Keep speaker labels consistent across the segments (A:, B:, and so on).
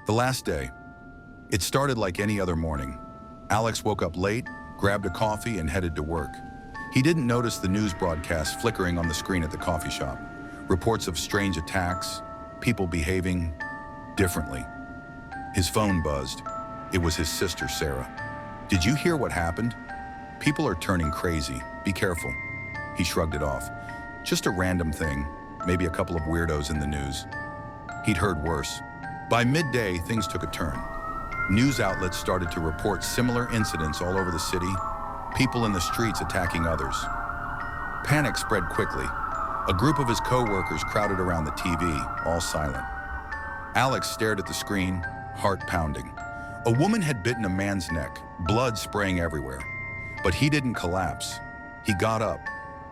A: The last day. It started like any other morning. Alex woke up late, grabbed a coffee, and headed to work. He didn't notice the news broadcast flickering on the screen at the coffee shop. Reports of strange attacks, people behaving differently. His phone buzzed. It was his sister, Sarah. "Did you hear what happened? People are turning crazy. Be careful." He shrugged it off. Just a random thing, maybe a couple of weirdos in the news. He'd heard worse. By midday, things took a turn. News outlets started to report similar incidents all over the city, people in the streets attacking others. Panic spread quickly. A group of his co-workers crowded around the TV, all silent. Alex stared at the screen, heart pounding. A woman had bitten a man's neck, blood spraying everywhere. But he didn't collapse. He got up.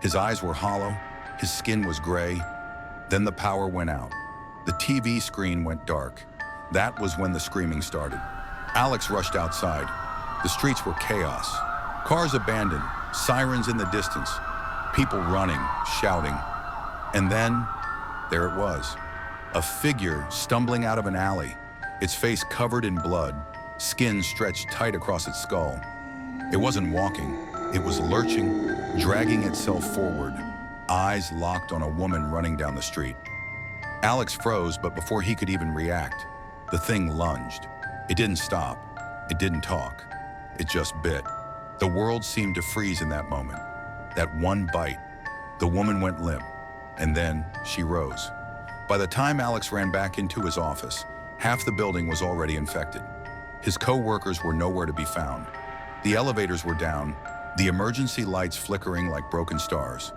A: His eyes were hollow, his skin was gray. Then the power went out. The TV screen went dark. That was when the screaming started. Alex rushed outside. The streets were chaos. Cars abandoned, sirens in the distance, people running, shouting. And then, there it was. A figure stumbling out of an alley, its face covered in blood, skin stretched tight across its skull. It wasn't walking, it was lurching, dragging itself forward, eyes locked on a woman running down the street. Alex froze, but before he could even react, the thing lunged. It didn't stop. It didn't talk. It just bit. The world seemed to freeze in that moment. That one bite. The woman went limp, and then she rose. By the time Alex ran back into his office, half the building was already infected. His co-workers were nowhere to be found. The elevators were down, the emergency lights flickering like broken stars.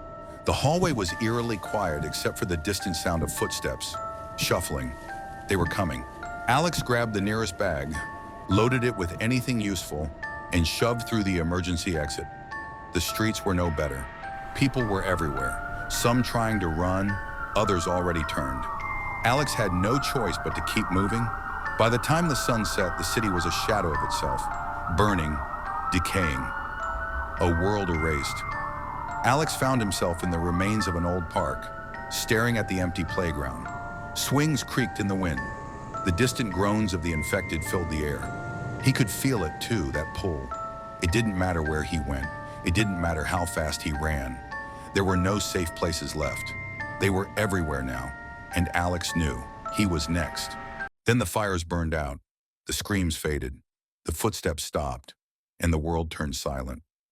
A: The hallway was eerily quiet except for the distant sound of footsteps, shuffling. They were coming. Alex grabbed the nearest bag, loaded it with anything useful, and shoved through the emergency exit. The streets were no better. People were everywhere, some trying to run, others already turned. Alex had no choice but to keep moving. By the time the sun set, the city was a shadow of itself, burning, decaying, a world erased. Alex found himself in the remains of an old park, staring at the empty playground. Swings creaked in the wind. The distant groans of the infected filled the air. He could feel it too, that pull. It didn't matter where he went. It didn't matter how fast he ran. There were no safe places left. They were everywhere now, and Alex knew he was next. Then the fires burned out, the screams faded, the footsteps stopped, and the world turned silent.